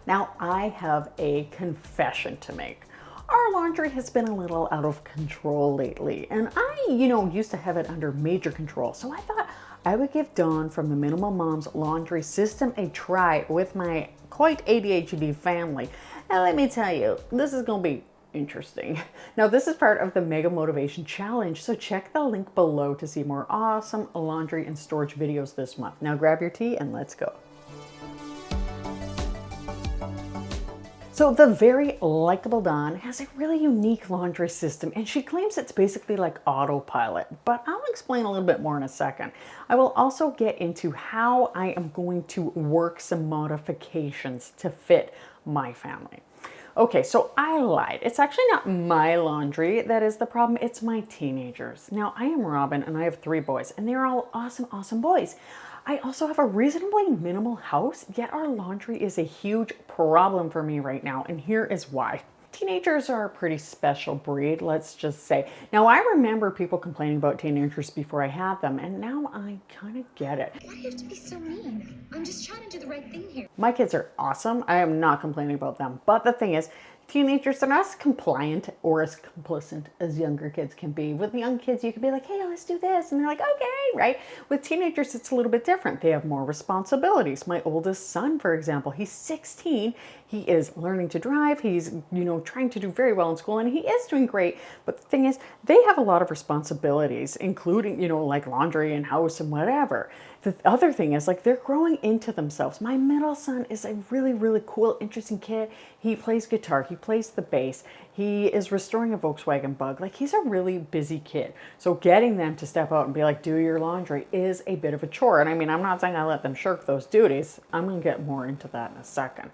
Now, I have a confession to make. Our laundry has been a little out of control lately, and I, used to have it under major control. So I thought I would give Dawn from the Minimal Mom's laundry system a try with my quite ADHD family. And let me tell you, this is going to be interesting. Now, this is part of the Mega Motivation Challenge, so check the link below to see more awesome laundry and storage videos this month. Now grab your tea and let's go. So the very likable Dawn has a really unique laundry system, and she claims it's basically like autopilot, but I'll explain a little bit more in a second. I will also get into how I am going to work some modifications to fit my family. Okay, so I lied. It's actually not my laundry that is the problem, it's my teenagers. Now, I am Robyn and I have 3 boys, and they're all awesome, awesome boys. I also have a reasonably minimal house, yet our laundry is a huge problem for me right now, and here is why. Teenagers are a pretty special breed, let's just say. Now, I remember people complaining about teenagers before I had them, and now I kind of get it. Why do you have to be so mean? I'm just trying to do the right thing here. My kids are awesome. I am not complaining about them. But the thing is, teenagers are not as compliant or as complicit as younger kids can be. With young kids, you can be like, hey, let's do this. And they're like, okay, right? With teenagers, it's a little bit different. They have more responsibilities. My oldest son, for example, he's 16. He is learning to drive. He's, trying to do very well in school, and he is doing great. But the thing is, they have a lot of responsibilities, including, like laundry and house and whatever. The other thing is, like, they're growing into themselves. My middle son is a really, really cool, interesting kid. He plays guitar. He plays the bass. He is restoring a Volkswagen Bug. Like, he's a really busy kid. So getting them to step out and be like, do your laundry is a bit of a chore. And I mean, I'm not saying I let them shirk those duties. I'm going to get more into that in a second.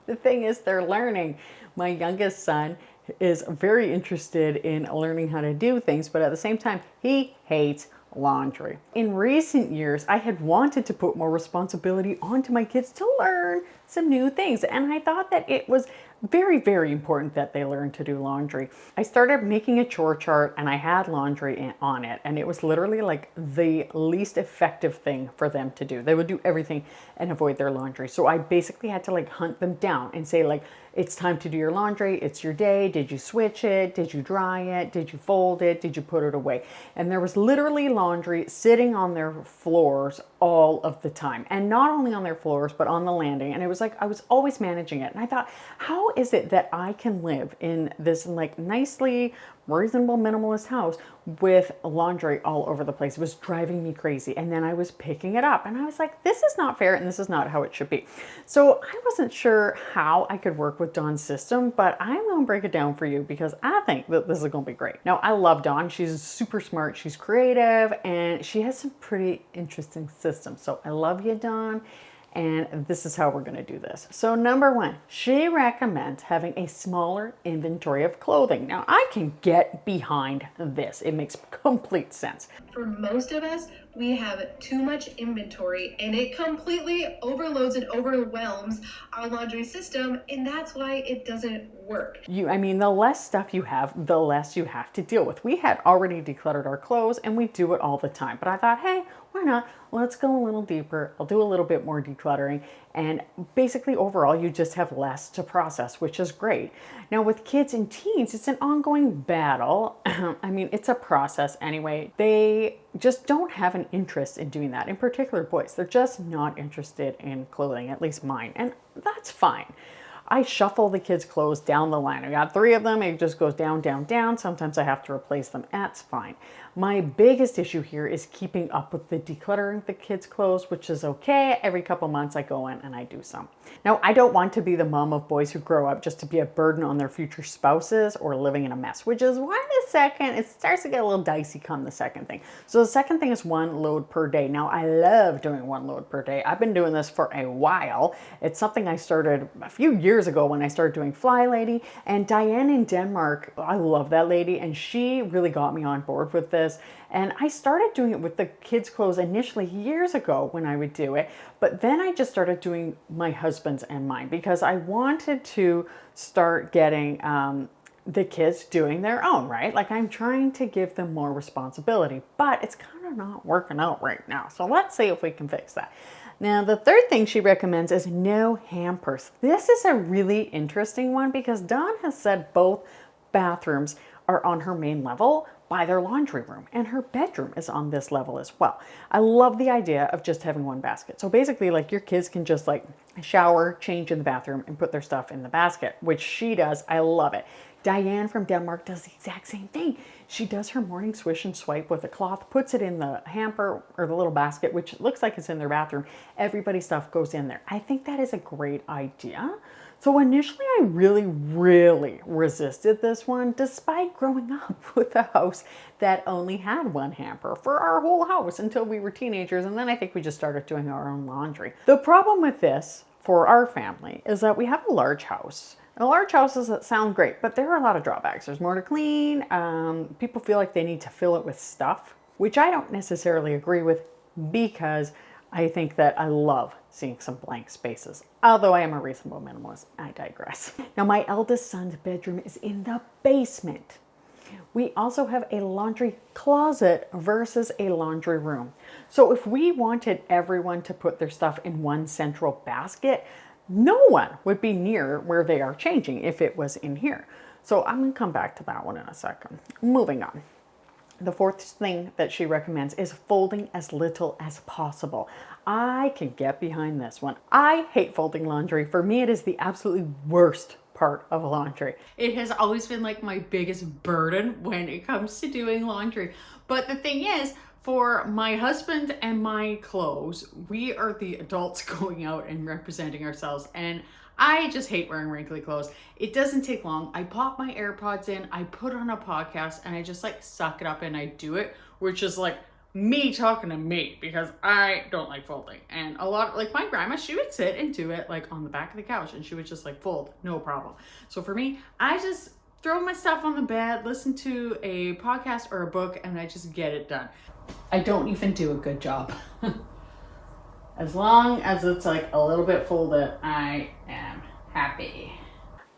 The thing is, they're learning. My youngest son is very interested in learning how to do things, but at the same time, he hates laundry. In recent years, I had wanted to put more responsibility onto my kids to learn some new things, and I thought that it was very, very important that they learn to do laundry. I started making a chore chart, and I had laundry on it, and it was literally like the least effective thing for them to do. They would do everything and avoid their laundry. So I basically had to like hunt them down and say, like, it's time to do your laundry. It's your day. Did you switch it? Did you dry it? Did you fold it? Did you put it away? And there was literally laundry sitting on their floors all of the time. And not only on their floors, but on the landing. And it was like, I was always managing it. And I thought, how is it that I can live in this like nicely reasonable minimalist house with laundry all over the place? It was driving me crazy. And then I was picking it up and I was like, this is not fair and this is not how it should be. So I wasn't sure how I could work with Dawn's system, but I'm going to break it down for you because I think that this is going to be great. Now, I love Dawn. She's super smart. She's creative and she has some pretty interesting systems. So I love you, Dawn. And this is how we're going to do this. So number 1, she recommends having a smaller inventory of clothing. Now I can get behind this. It makes complete sense. For most of us, we have too much inventory and it completely overloads and overwhelms our laundry system, and that's why it doesn't work. The less stuff you have, the less you have to deal with. We had already decluttered our clothes and we do it all the time. But I thought, hey, why not? Let's go a little deeper. I'll do a little bit more decluttering. And basically overall, you just have less to process, which is great. Now with kids and teens, it's an ongoing battle. It's a process anyway. They just don't have an interest in doing that. In particular, boys, they're just not interested in clothing, at least mine. And that's fine. I shuffle the kids' clothes down the line. I got 3 of them. It just goes down, down, down. Sometimes I have to replace them. That's fine. My biggest issue here is keeping up with the decluttering the kids' clothes, which is okay. Every couple months I go in and I do some. Now, I don't want to be the mom of boys who grow up just to be a burden on their future spouses or living in a mess, which is why it starts to get a little dicey come the second thing. So the second thing is 1 load per day. Now, I love doing 1 load per day. I've been doing this for a while. It's something I started a few years ago when I started doing FlyLady, and Diane in Denmark, I love that lady, and she really got me on board with this. And I started doing it with the kids' clothes initially years ago when I would do it, but then I just started doing my husband's and mine because I wanted to start getting the kids doing their own, right? Like I'm trying to give them more responsibility, but it's kind of not working out right now. So let's see if we can fix that. Now, the third thing she recommends is no hampers. This is a really interesting one because Dawn has said both bathrooms are on her main level by their laundry room, and her bedroom is on this level as well. I love the idea of just having one basket. So basically, like, your kids can just like shower, change in the bathroom, and put their stuff in the basket, which she does. I love it. Diane from Denmark does the exact same thing. She does her morning swish and swipe with a cloth, puts it in the hamper or the little basket, which looks like it's in their bathroom. Everybody's stuff goes in there. I think that is a great idea. So initially I really resisted this one, despite growing up with a house that only had one hamper for our whole house until we were teenagers. And then I think we just started doing our own laundry. The problem with this for our family is that we have a large house. And large houses that sound great, but there are a lot of drawbacks. There's more to clean. People feel like they need to fill it with stuff, which I don't necessarily agree with because I think that I love seeing some blank spaces. Although I am a reasonable minimalist, I digress. Now, my eldest son's bedroom is in the basement. We also have a laundry closet versus a laundry room. So if we wanted everyone to put their stuff in one central basket, no one would be near where they are changing if it was in here. So I'm going to come back to that one in a second. Moving on. The fourth thing that she recommends is folding as little as possible. I can get behind this one. I hate folding laundry. For me, it is the absolutely worst part of laundry. It has always been like my biggest burden when it comes to doing laundry. But the thing is, for my husband and my clothes, we are the adults going out and representing ourselves, and I just hate wearing wrinkly clothes. It doesn't take long. I pop my AirPods in, I put on a podcast, and I just like suck it up and I do it, which is like me talking to me because I don't like folding. And a lot, like my grandma, she would sit and do it like on the back of the couch and she would just like fold, no problem. So for me, I just throw my stuff on the bed, listen to a podcast or a book, and I just get it done. I don't even do a good job. As long as it's like a little bit folded, I am happy.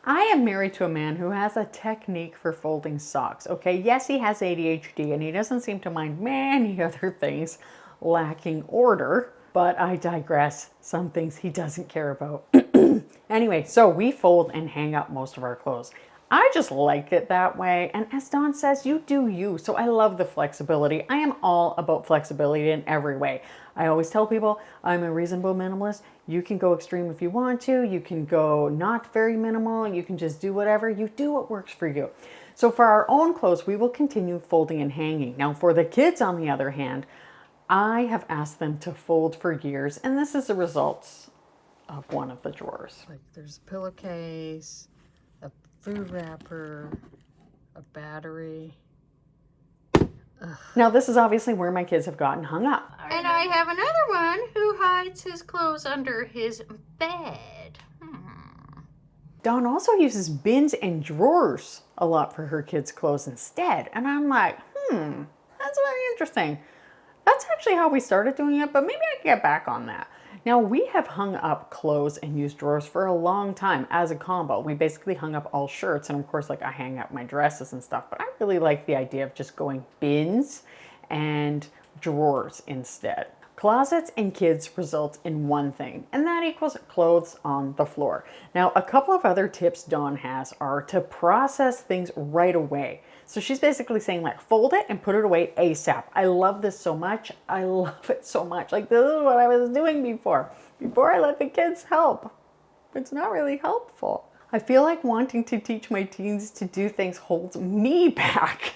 I am married to a man who has a technique for folding socks. Okay, yes, he has ADHD and he doesn't seem to mind many other things lacking order, but I digress. Some things he doesn't care about. Anyway, so we fold and hang up most of our clothes. I just like it that way. And as Dawn says, you do you. So I love the flexibility. I am all about flexibility in every way. I always tell people I'm a reasonable minimalist. You can go extreme if you want to. You can go not very minimal. You can just do whatever. You do what works for you. So for our own clothes, we will continue folding and hanging. Now for the kids, on the other hand, I have asked them to fold for years. And this is the results of one of the drawers. Like there's a pillowcase, a food wrapper, a battery. Ugh. Now this is obviously where my kids have gotten hung up. And I have another one who hides his clothes under his bed. Dawn also uses bins and drawers a lot for her kids' clothes instead. And I'm like, that's very interesting. That's actually how we started doing it, but maybe I can get back on that. Now, we have hung up clothes and used drawers for a long time as a combo. We basically hung up all shirts, and of course, like I hang up my dresses and stuff, but I really like the idea of just going bins and drawers instead. Closets and kids result in one thing, and that equals clothes on the floor. Now, a couple of other tips Dawn has are to process things right away. So she's basically saying like fold it and put it away ASAP. I love this so much. I love it so much. Like this is what I was doing before I let the kids help. It's not really helpful. I feel like wanting to teach my teens to do things holds me back.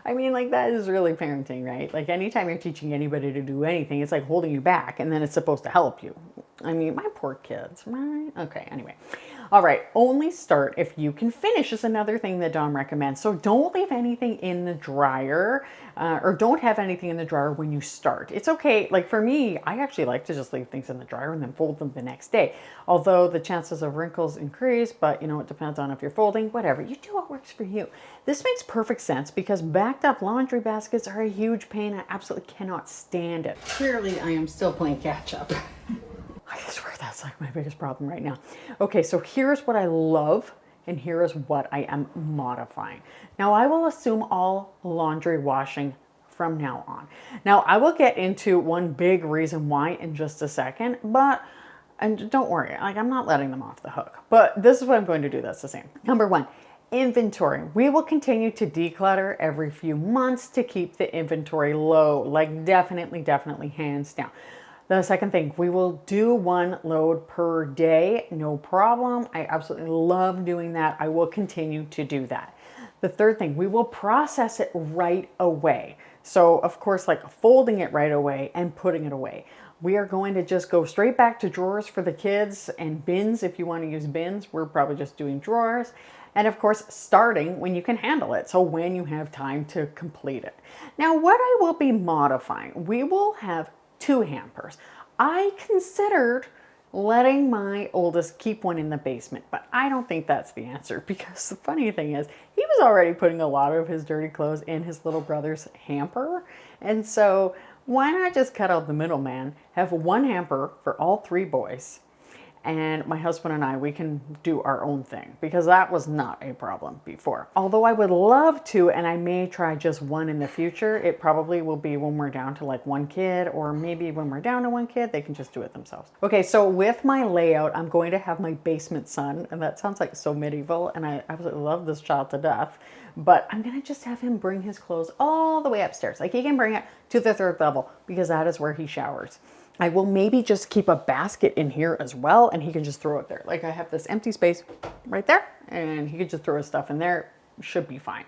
I mean, like that is really parenting, right? Like anytime you're teaching anybody to do anything, it's like holding you back and then it's supposed to help you. I mean, my poor kids, right? Okay, anyway. All right, only start if you can finish is another thing that Dawn recommends. So don't leave anything in the dryer or don't have anything in the dryer when you start. It's okay. Like for me, I actually like to just leave things in the dryer and then fold them the next day. Although the chances of wrinkles increase, but you know, it depends on if you're folding, whatever. You do what works for you. This makes perfect sense because backed up laundry baskets are a huge pain. I absolutely cannot stand it. Clearly, I am still playing catch up. I swear that's like my biggest problem right now. Okay, so here's what I love and here is what I am modifying. Now I will assume all laundry washing from now on. Now, I will get into one big reason why in just a second, and don't worry, like I'm not letting them off the hook, but this is what I'm going to do that's the same. Number one, inventory. We will continue to declutter every few months to keep the inventory low, like definitely hands down. The second thing, we will do one load per day, no problem. I absolutely love doing that. I will continue to do that. The third thing, we will process it right away. So of course, like folding it right away and putting it away. We are going to just go straight back to drawers for the kids and bins. If you want to use bins, we're probably just doing drawers. And of course, starting when you can handle it. So when you have time to complete it. Now, what I will be modifying, we will have 2 hampers. I considered letting my oldest keep one in the basement, but I don't think that's the answer, because the funny thing is he was already putting a lot of his dirty clothes in his little brother's hamper. And so why not just cut out the middleman, have one hamper for all 3 boys, and my husband and I, we can do our own thing, because that was not a problem before. Although I would love to, and I may try just one in the future, it probably will be when we're down to like 1 kid, or maybe when we're down to 1 kid, they can just do it themselves. Okay, so with my layout, I'm going to have my basement son, and that sounds like so medieval, and I absolutely love this child to death, but I'm gonna just have him bring his clothes all the way upstairs. Like he can bring it to the 3rd level, because that is where he showers. I will maybe just keep a basket in here as well, and he can just throw it there. Like I have this empty space right there, and he could just throw his stuff in there. Should be fine.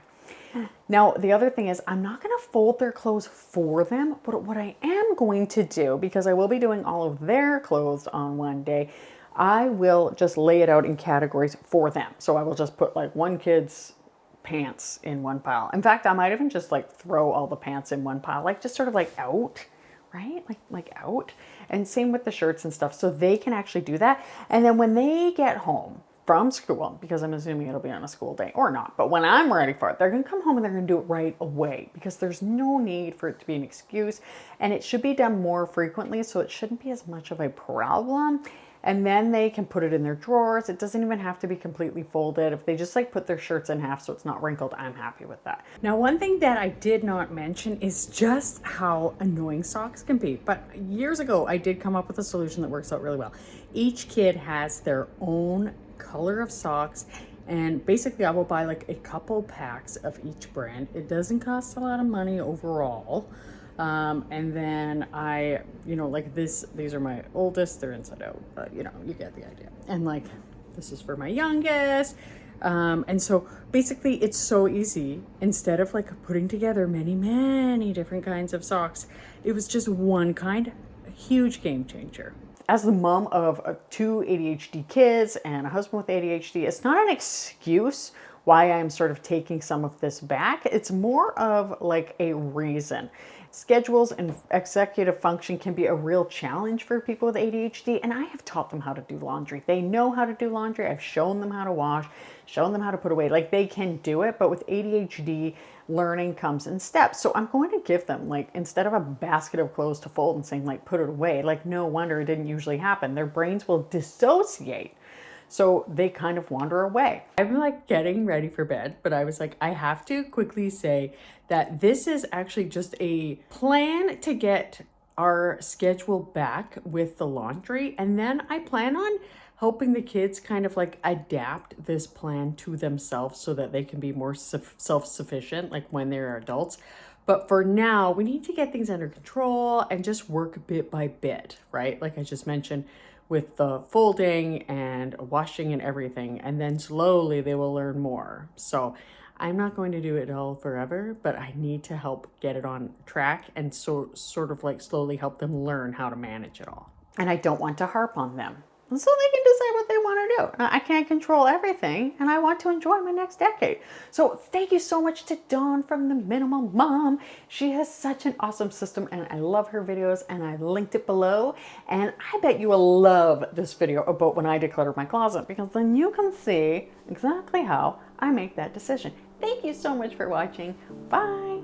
Now, the other thing is I'm not going to fold their clothes for them, but what I am going to do, because I will be doing all of their clothes on one day, I will just lay it out in categories for them. So I will just put like 1 kid's pants in one pile. In fact, I might even just like throw all the pants in one pile, like just sort of like out. Right? Like out. And same with the shirts and stuff. So they can actually do that. And then when they get home from school, because I'm assuming it'll be on a school day or not, but when I'm ready for it, they're going to come home and they're going to do it right away, because there's no need for it to be an excuse, and it should be done more frequently. So it shouldn't be as much of a problem. And then they can put it in their drawers. It doesn't even have to be completely folded. If they just like put their shirts in half so it's not wrinkled, I'm happy with that. Now, one thing that I did not mention is just how annoying socks can be. But years ago, I did come up with a solution that works out really well. Each kid has their own color of socks, and basically I will buy like a couple packs of each brand. It doesn't cost a lot of money overall. And then I, like these are my oldest, they're inside out, but you get the idea. And like, this is for my youngest. And so basically it's so easy. Instead of like putting together many different kinds of socks, it was just one kind. A huge game changer. As the mom of 2 ADHD kids and a husband with ADHD, it's not an excuse why I'm sort of taking some of this back. It's more of like a reason. Schedules and executive function can be a real challenge for people with ADHD, and I have taught them how to do laundry. They know how to do laundry. I've shown them how to wash, shown them how to put away. Like they can do it, but with ADHD, learning comes in steps. So I'm going to give them, like, instead of a basket of clothes to fold and saying like put it away, like no wonder it didn't usually happen. Their brains will dissociate. So they kind of wander away. I'm like getting ready for bed, but I was like, I have to quickly say that this is actually just a plan to get our schedule back with the laundry. And then I plan on helping the kids kind of like adapt this plan to themselves so that they can be more self-sufficient, like when they're adults. But for now, we need to get things under control and just work bit by bit, right? Like I just mentioned, with the folding and washing and everything, and then slowly they will learn more. So I'm not going to do it all forever, but I need to help get it on track and so sort of like slowly help them learn how to manage it all. And I don't want to harp on them, so they can decide what they want to do. I can't control everything, and I want to enjoy my next decade. So thank you so much to Dawn from the Minimal Mom. She has such an awesome system, and I love her videos, and I linked it below. And I bet you will love this video about when I declutter my closet, because then you can see exactly how I make that decision. Thank you so much for watching. Bye.